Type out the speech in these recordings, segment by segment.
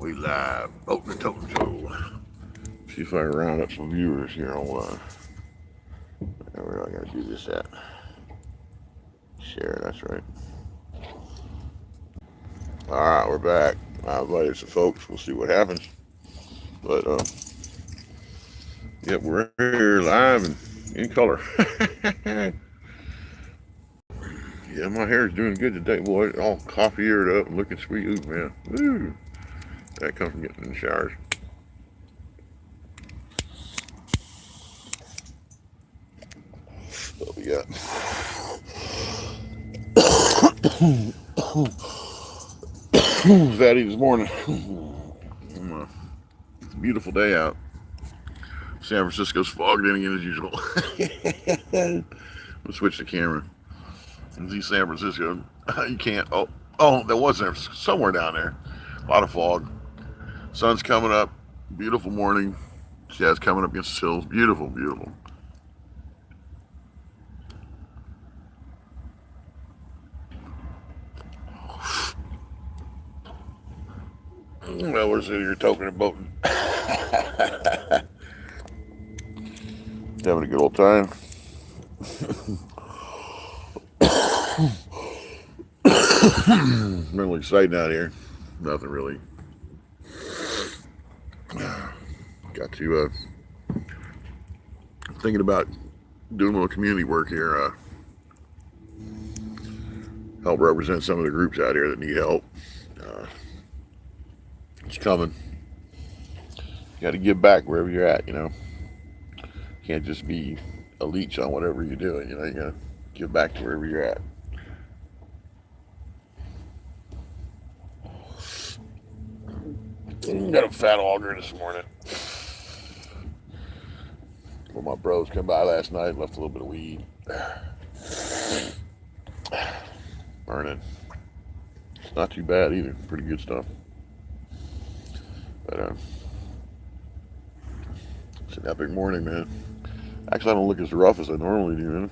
We live. Boatin' and Tokin show. See if I can round up some viewers here on where do I gotta do this at? Share, that's right. Alright, we're back. I invited some folks. We'll see what happens. But yep, we're here live and in color. Yeah, my hair is doing good today. Boy, it's all coffee-eared up and looking sweet. Ooh, man. Woo. That comes from getting in the showers. What we got? Fatty this morning. It's a beautiful day out. San Francisco's fogged in again as usual. We'll switch the camera. You see San Francisco. You can't. Oh, there was San Francisco. Somewhere down there. A lot of fog. Sun's coming up. Beautiful morning. Jazz coming up against the hills. Beautiful, beautiful. Well, we're sitting here talking about having a good old time. Really exciting out here. Nothing really. Got to thinking about doing a little community work here. Help represent some of the groups out here that need help. It's coming. You got to give back wherever you're at, you know. Can't just be a leech on whatever you're doing, you know. You got to give back to wherever you're at. Got a fat auger this morning. Well, my bros come by last night, left a little bit of weed. Burning. It's not too bad either. Pretty good stuff. But it's an epic morning, man. Actually, I don't look as rough as I normally do, man.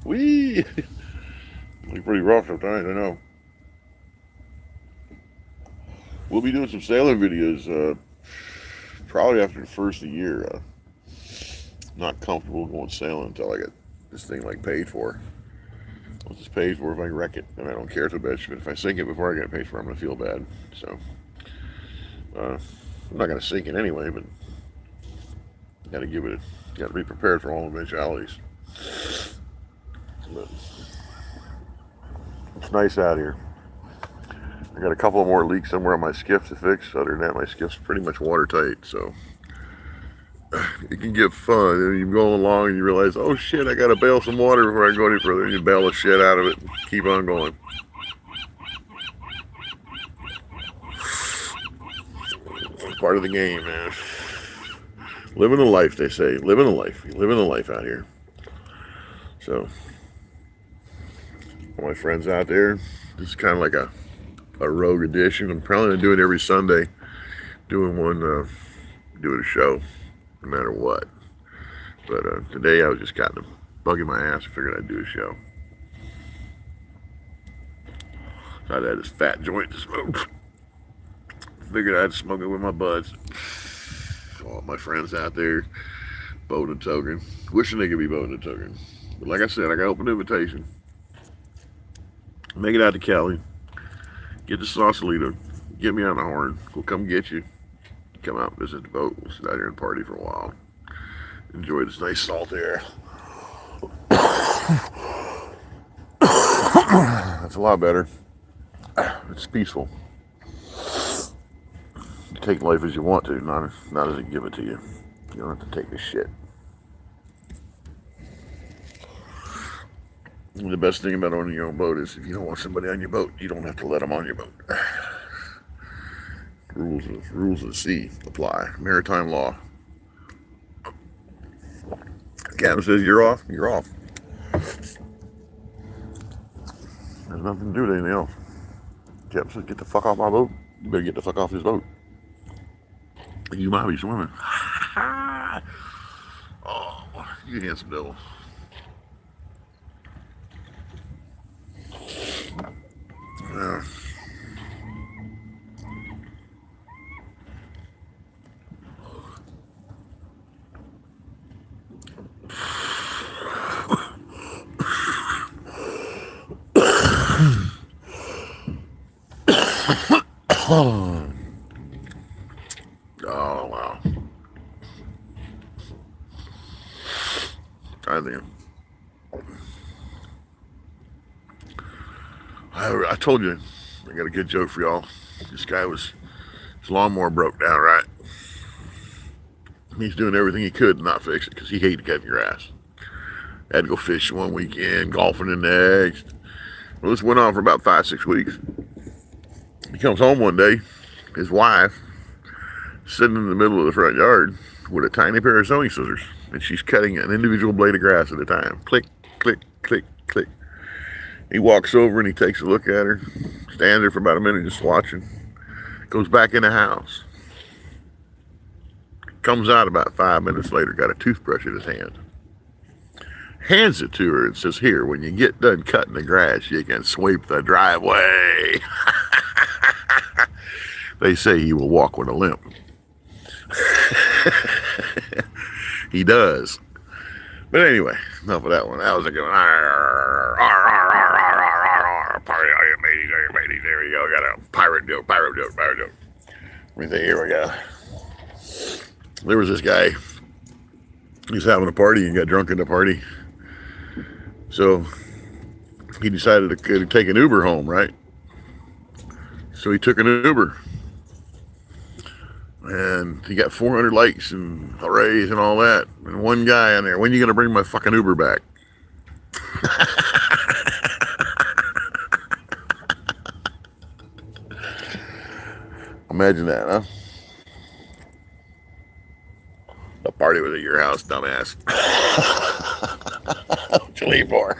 Wee! Look pretty rough sometimes, I know. We'll be doing some sailing videos probably after the first of the year. Not comfortable going sailing until I get this thing like paid for. Once it's paid for, if I wreck it, and I don't care so bad, but if I sink it before I get it paid for, I'm gonna feel bad. So I'm not gonna sink it anyway, but gotta gotta be prepared for all eventualities. But it's nice out here. I got a couple more leaks somewhere on my skiff to fix. Other than that, my skiff's pretty much watertight, so it can get fun. And you go along and you realize, oh shit, I gotta bail some water before I go any further. And you bail the shit out of it and keep on going. It's part of the game, man. Living the life, they say. Living the life. You're living the life out here. So, all my friends out there, this is kind of like a rogue edition. I'm probably gonna do it every Sunday. Doing a show, no matter what. But today I was just kind of bugging my ass. I figured I'd do a show. So I had this fat joint to smoke. Figured I'd smoke it with my buds. All my friends out there, Boatin' and Tokin. Wishing they could be Boatin' and Tokin. But like I said, I got open invitation. Make it out to Cali. Get the Sausalito. Get me on the horn. We'll come get you. Come out and visit the boat. We'll sit out here and party for a while. Enjoy this nice salt air. That's a lot better. It's peaceful. You take life as you want to, not as they give it to you. You don't have to take this shit. And the best thing about owning your own boat is if you don't want somebody on your boat, you don't have to let them on your boat. Rules of the sea apply. Maritime law. Captain says you're off, you're off. There's nothing to do with anything else. Captain says get the fuck off my boat. You better get the fuck off his boat. You might be swimming. Oh, you handsome devil. Oh, wow. I think I told you I got a good joke for y'all. This guy his lawnmower broke down, right? He's doing everything he could to not fix it because he hated cutting grass. Had to go fishing one weekend, golfing the next. Well, this went on for about 5-6 weeks. He comes home one day, his wife sitting in the middle of the front yard with a tiny pair of sewing scissors, and she's cutting an individual blade of grass at a time. Click, click, click, click. He walks over and he takes a look at her, stands there for about a minute just watching, goes back in the house, comes out about 5 minutes later, got a toothbrush in his hand, hands it to her and says, "Here, when you get done cutting the grass, you can sweep the driveway." They say he will walk with a limp. He does. But anyway, enough of that one. That was a good one. There we go. Got a pirate joke. Let me think. Here we go. There was this guy. He's having a party and got drunk in the party. So he decided to take an Uber home, right? So he took an Uber. And he got 400 likes and hoorays and all that. And one guy on there, "When are you going to bring my fucking Uber back?" Imagine that, huh? The party was at your house, dumbass. What you leave for?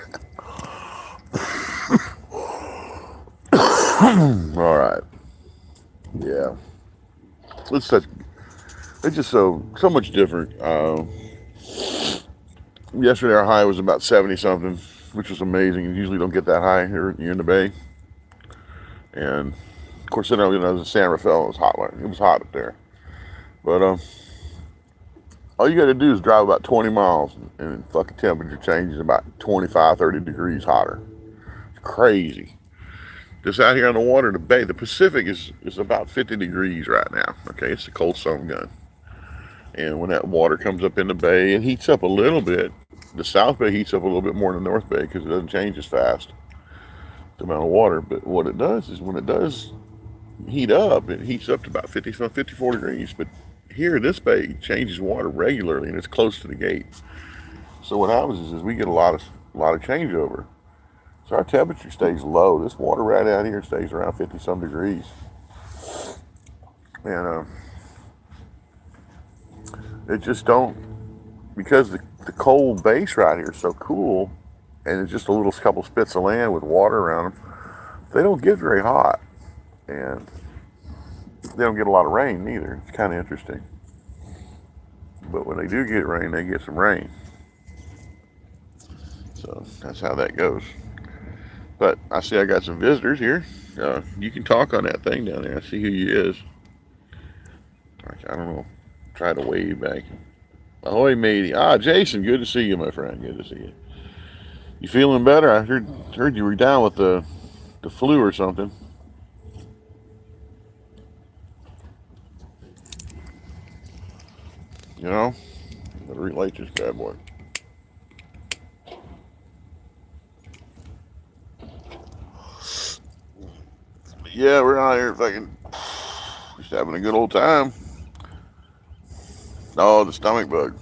All right. Yeah. It's just so much different. Yesterday our high was about 70 something, which was amazing. You usually don't get that high here in the Bay. And of course, then I was in San Rafael. It was hot. It was hot up there. But all you got to do is drive about 20 miles, and the fucking temperature changes about 25, 30 degrees hotter. It's crazy. Just out here on the water, the Bay, the Pacific is about 50 degrees right now. Okay, it's a cold sun gun. And when that water comes up in the Bay, it heats up a little bit. The South Bay heats up a little bit more than the North Bay because it doesn't change as fast, the amount of water. But what it does is when it does heat up, it heats up to about 54 degrees. But here, this Bay changes water regularly, and it's close to the gate. So what happens is we get a lot of changeover. So our temperature stays low. This water right out here stays around 50-some degrees. And it just don't, because the cold base right here is so cool, and it's just a little couple spits of land with water around them, they don't get very hot. And they don't get a lot of rain neither. It's kind of interesting. But when they do get rain, they get some rain. So that's how that goes. But I see I got some visitors here. You can talk on that thing down there. I see who you is. I don't know. Try to wave back. Ahoy, matey. Jason, good to see you, my friend. Good to see you. You feeling better? I heard you were down with the flu or something. You know? Better relight this bad boy. Yeah, we're out here fucking just having a good old time. Oh, the stomach bug.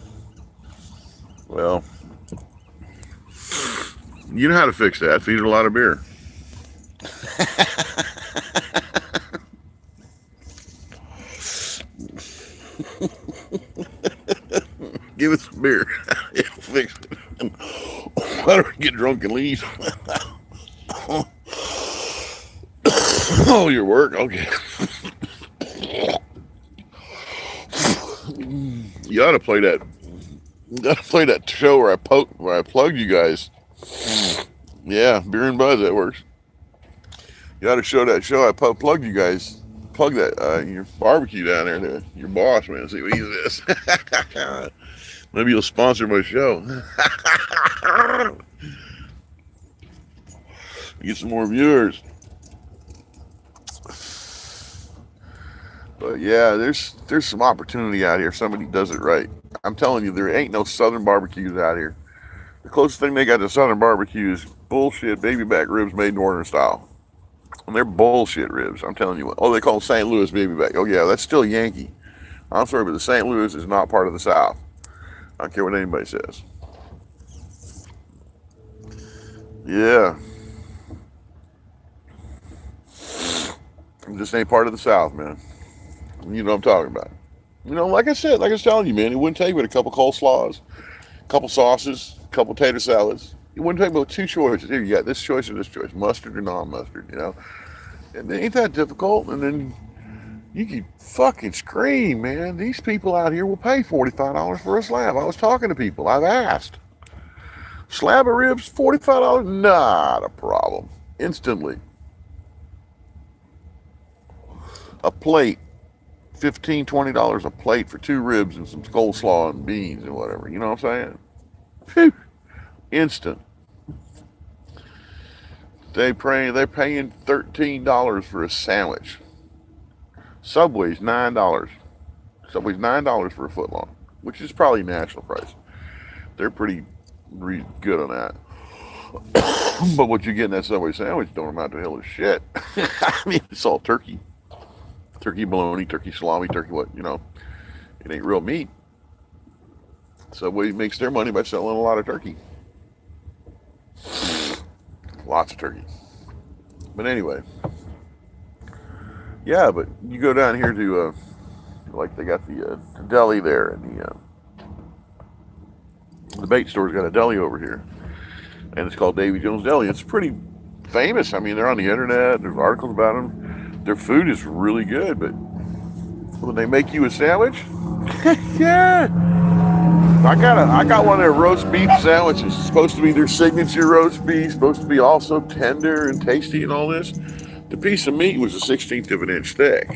Well, you know how to fix that. Feed it a lot of beer. Give it some beer. It'll fix it. Why don't we get drunk and leave? Oh, your work? Okay. You ought to play that. You got to play that show where I plugged you guys. Yeah, beer and buzz, that works. You ought to show that show I plugged you guys. Plug that your barbecue down there to your boss, man. See what he says. Maybe you'll sponsor my show. Get some more viewers. But yeah, there's some opportunity out here if somebody does it right. I'm telling you, there ain't no southern barbecues out here. The closest thing they got to southern barbecue is bullshit baby back ribs made northern style. And they're bullshit ribs. I'm telling you what. Oh, they call them St. Louis baby back. Oh yeah, that's still Yankee. I'm sorry, but the St. Louis is not part of the South. I don't care what anybody says. Yeah, this ain't part of the South, man. You know what I'm talking about. Like I said, like I was telling you, man, it wouldn't take but a couple coleslaws, a couple sauces, a couple tater salads. It wouldn't take but two choices. Here, you got this choice or this choice, mustard or non-mustard. And it ain't that difficult. And then you can fucking scream, man. These people out here will pay $45 for a slab. I was talking to people. I've asked. Slab of ribs, $45? Not a problem. Instantly. A plate, $15, $20 a plate for two ribs and some coleslaw and beans and whatever. You know what I'm saying? Phew. Instant. They're paying $13 for a sandwich. Subway's $9. Subway's $9 for a foot long, which is probably national price. They're pretty good on that. But what you get in that Subway sandwich don't amount to hell of shit. I mean, it's all turkey. Turkey bologna, turkey salami, turkey what, it ain't real meat. Subway makes their money by selling a lot of turkey. Lots of turkey. But anyway. Yeah, but you go down here to, like they got the deli there, and the bait store's got a deli over here. And it's called Davy Jones Deli. It's pretty famous. I mean, they're on the internet. There's articles about them. Their food is really good, but when they make you a sandwich, yeah. I got one of their roast beef sandwiches. It's supposed to be their signature roast beef. Supposed to be also tender and tasty and all this. The piece of meat was a 1/16 of an inch thick,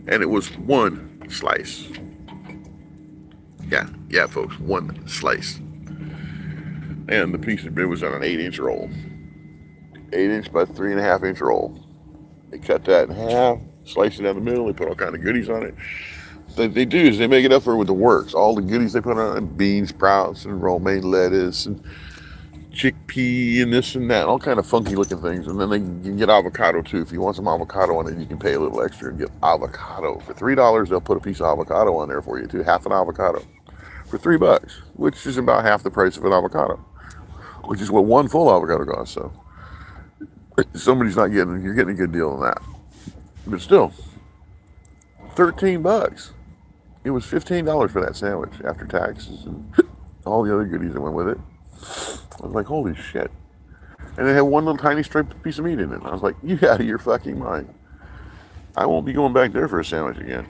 and it was one slice. Yeah, folks, one slice. And the piece of it was on an 8-inch roll, 8-inch by 3.5-inch roll. They cut that in half, slice it down the middle. They put all kind of goodies on it. What they do is they make it up for it with the works. All the goodies they put on it, beans, sprouts, and romaine lettuce, and chickpea, and this and that, all kind of funky looking things. And then they can get avocado too. If you want some avocado on it, you can pay a little extra and get avocado. For $3, they'll put a piece of avocado on there for you too, half an avocado. For $3, which is about half the price of an avocado, which is what one full avocado costs. So you're getting a good deal on that. But still, $13. It was $15 for that sandwich after taxes and all the other goodies that went with it. I was like, holy shit. And it had one little tiny striped piece of meat in it. I was like, you out of your fucking mind. I won't be going back there for a sandwich again.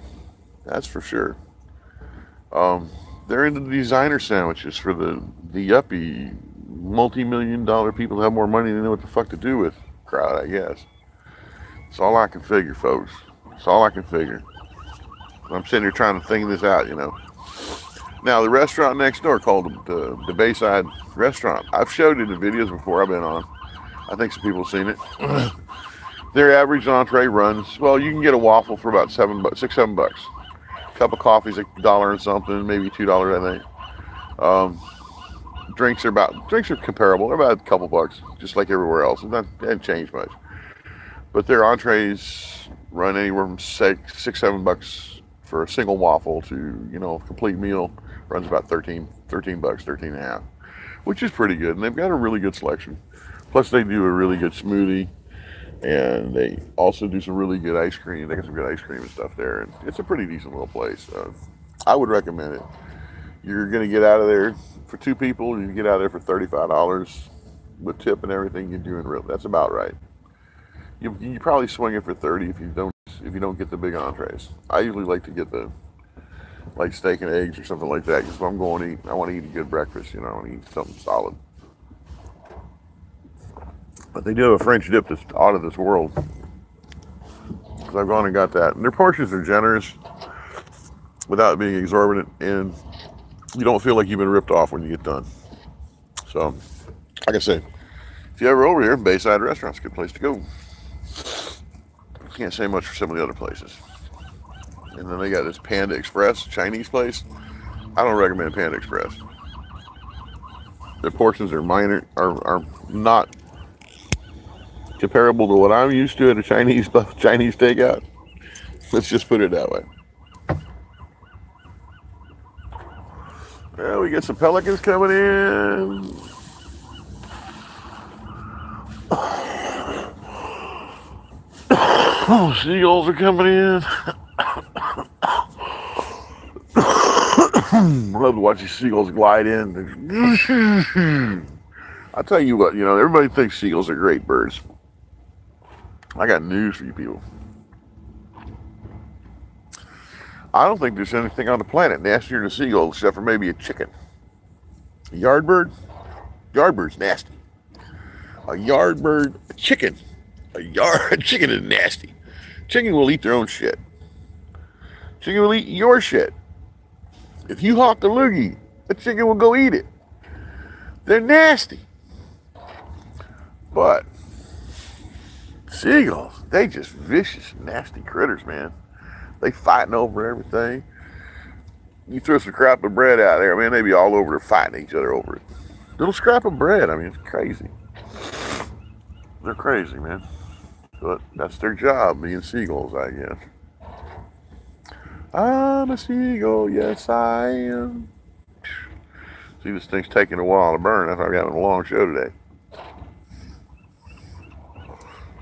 That's for sure. They're into the designer sandwiches for the yuppie, multi-million-dollar people who have more money than they know what the fuck to do with crowd, I guess. It's all I can figure, folks. It's all I can figure. I'm sitting here trying to think this out, Now, the restaurant next door called the Bayside Restaurant. I've showed it in videos before I've been on. I think some people have seen it. Their average entree runs, well, you can get a waffle for about $6, $7. Cup of coffee's $1 and something, maybe $2, I think. Drinks are comparable. They're about a couple bucks, just like everywhere else. It hasn't changed much. But their entrees run anywhere from $6, $7 for a single waffle to, a complete meal runs about $13, $13.50, which is pretty good. And they've got a really good selection. Plus, they do a really good smoothie. And they also do some really good ice cream. They got some good ice cream and stuff there. And it's a pretty decent little place. I would recommend it. You're going to get out of there for two people. You can get out of there for $35 with tip and everything. You're doing real. That's about right. You probably swing it for $30 if you don't get the big entrees. I usually like to get the steak and eggs or something like that because if I'm going to eat, I want to eat a good breakfast. I want to eat something solid. But they do have a French dip that's out of this world. Because I've gone and got that. And their portions are generous without being exorbitant. And you don't feel like you've been ripped off when you get done. So, like I say, if you're ever over here, Bayside Restaurant's a good place to go. Can't say much for some of the other places. And then they got this Panda Express, Chinese place. I don't recommend Panda Express. Their portions are minor, are not comparable to what I'm used to at a Chinese takeout. Let's just put it that way. Well, we get some pelicans coming in. Oh, seagulls are coming in. I love to watch these seagulls glide in. I'll tell you what, everybody thinks seagulls are great birds. I got news for you people. I don't think there's anything on the planet nastier than a seagull except for maybe a chicken. A yard bird? Yard bird's nasty. A yard bird, a chicken. A chicken is nasty. Chicken will eat their own shit. Chicken will eat your shit. If you hawk a loogie, the chicken will go eat it. They're nasty. But seagulls, they just vicious, nasty critters, man. They fighting over everything. You throw some scrap of bread out there, man, they be all over there fighting each other over it. Little scrap of bread, I mean, it's crazy. They're crazy, man. But that's their job, being seagulls, I guess. I'm a seagull, yes I am. See, this thing's taking a while to burn. That's why I'm having a long show today.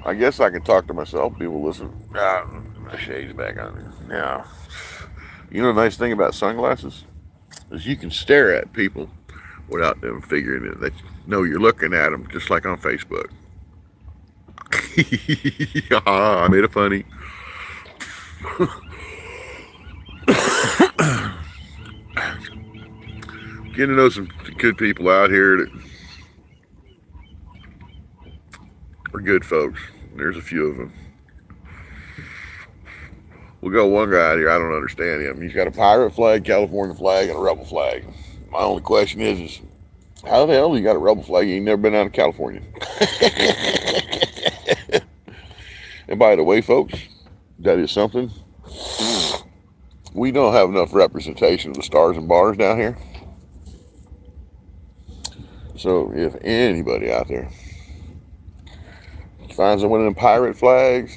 I guess I can talk to myself. People listen. My shade's back on. Now, the nice thing about sunglasses is you can stare at people without them figuring it. They know you're looking at them, just like on Facebook. I made it funny. Getting to know some good people out here that are good folks. There's a few of them. We got one guy out here, I don't understand him. He's got a pirate flag, California flag, and a rebel flag. My only question is how the hell you got a rebel flag? You ain't never been out of California. And by the way, folks, that is something. We don't have enough representation of the stars and bars down here. So if anybody out there finds one of them pirate flags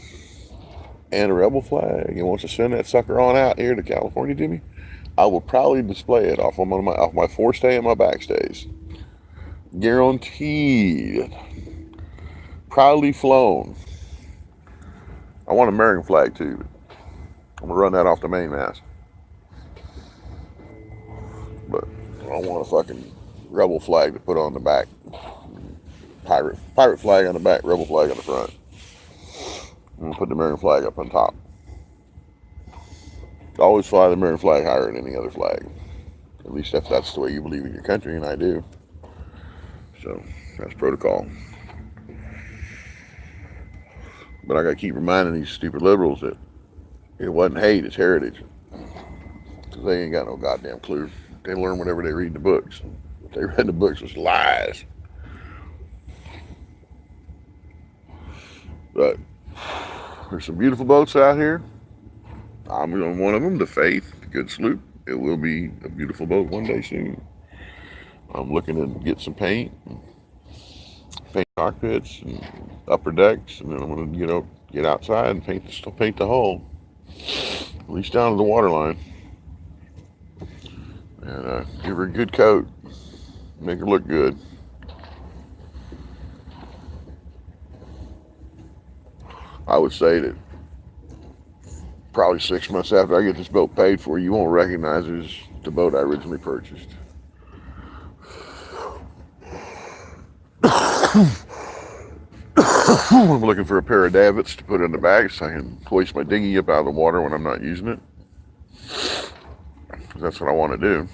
and a rebel flag and wants to send that sucker on out here to California to me, I will probably display it off my forestay and my backstays. Guaranteed. Proudly flown. I want an American flag too. I'm gonna run that off the main mast. But I don't want a fucking rebel flag to put on the back. Pirate flag on the back, rebel flag on the front. I'm gonna put the American flag up on top. Always fly the American flag higher than any other flag. At least if that's the way you believe in your country, and I do. So that's protocol. But I gotta keep reminding these stupid liberals that it wasn't hate, it's heritage. Because they ain't got no goddamn clue. They learn whatever they read in the books. What they read in the books was lies. But there's some beautiful boats out here. I'm on one of them, the Faith, the good sloop. It will be a beautiful boat one day soon. I'm looking to get some paint cockpits and upper decks, and then I'm going to get outside and paint the hull, at least down to the waterline, and give her a good coat, make her look good. I would say that probably 6 months after I get this boat paid for, you won't recognize it as the boat I originally purchased. I'm looking for a pair of davits to put in the back so I can hoist my dinghy up out of the water when I'm not using it. That's what I want to do.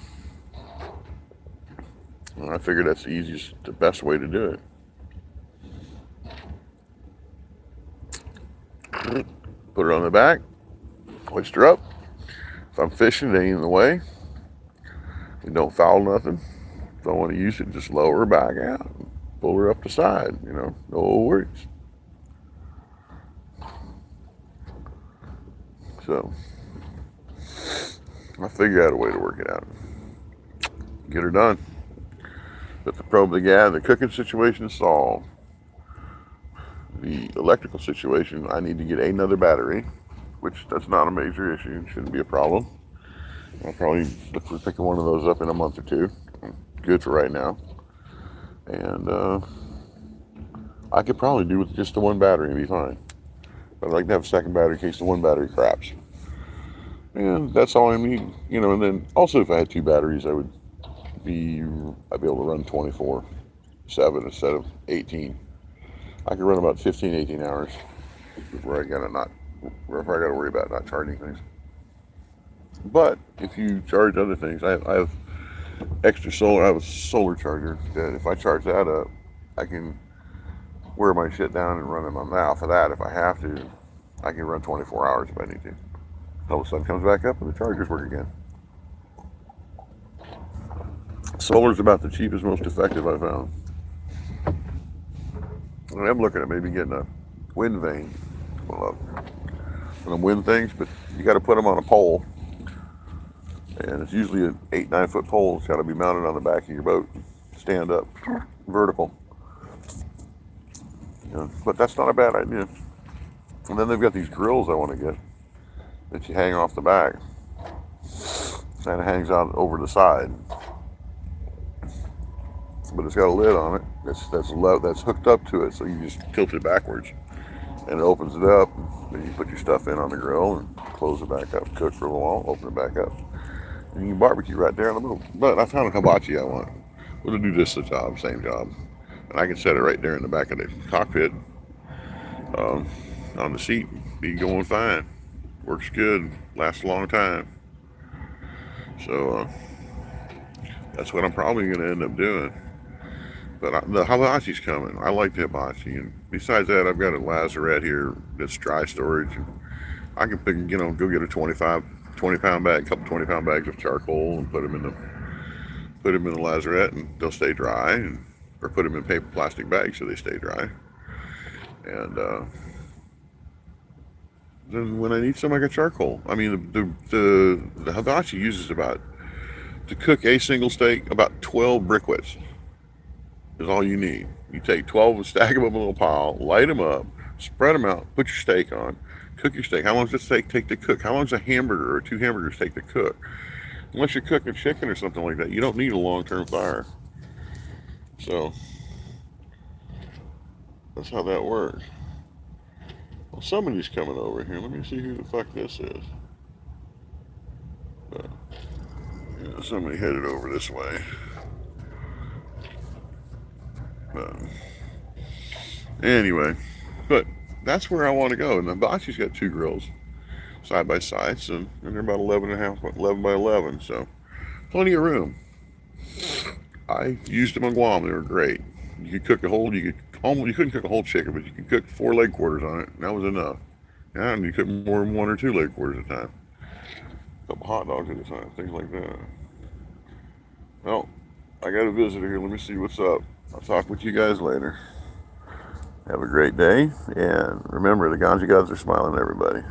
And I figured that's the best way to do it. Put it on the back, hoist her up. If I'm fishing, it ain't in the way. We don't foul nothing. If I want to use it, just lower her back out, pull her up the side, no worries. So, I figure out a way to work it out. Get her done. But the cooking situation is solved. The electrical situation, I need to get another battery, which that's not a major issue. Shouldn't be a problem. I'll probably look for picking one of those up in a month or two. I'm good for right now. And I could probably do with just the one battery and be fine. But I'd like to have a second battery in case the one battery craps. And that's all I need. And then also if I had two batteries, I'd be able to run 24/7 instead of 18. I could run about 15, 18 hours before I gotta worry about not charging things. But if you charge other things, I have extra solar. I have a solar charger that if I charge that up, I can wear my shit down and run it on that. Off of that, if I have to, I can run 24 hours if I need to. All of a sudden comes back up and the chargers work again. Solar's about the cheapest, most effective I've found. And I'm looking at maybe getting a wind vane. One of them wind things, but you got to put them on a pole. And it's usually an 8-9 foot pole. It's got to be mounted on the back of your boat. Stand up, vertical. But that's not a bad idea. And then they've got these grills I want to get that you hang off the back. And it hangs out over the side. But it's got a lid on it that's hooked up to it, so you just tilt it backwards. And it opens it up. Then you put your stuff in on the grill and close it back up. Cook for a while, open it back up. And you can barbecue right there in the middle. But I found a hibachi I want. We'll do this same job. And I can set it right there in the back of the cockpit on the seat. Be going fine. Works good. Lasts a long time. So that's what I'm probably going to end up doing. But the hibachi's coming. I like the hibachi. And besides that, I've got a lazarette here that's dry storage. And I can pick, go get a 20-pound bag, couple 20-pound bags of charcoal and put them in the lazarette, and they'll stay dry. Or put them in paper plastic bags so they stay dry. And then when I need some, I got charcoal. I mean, the hibachi uses to cook a single steak, about 12 briquettes is all you need. You take 12 and stack them up in a little pile, light them up, spread them out, put your steak on, cook your steak. How long does the steak take to cook? How long does a hamburger or 2 hamburgers take to cook? Unless you're cooking chicken or something like that, you don't need a long-term fire. So that's how that works. Well, somebody's coming over here. Let me see who the fuck this is. Somebody headed over this way. Anyway, but that's where I want to go. And the hibachi's got 2 grills side by side, and they're about 11 by 11, so plenty of room. I used them on Guam. They were great. You couldn't cook a whole chicken, but you could cook 4 leg quarters on it, and that was enough. And you cook more than 1 or 2 leg quarters at a time. A couple hot dogs at a time, things like that. Well, I got a visitor here. Let me see what's up. I'll talk with you guys later. Have a great day, and remember, the ganja gods are smiling at everybody.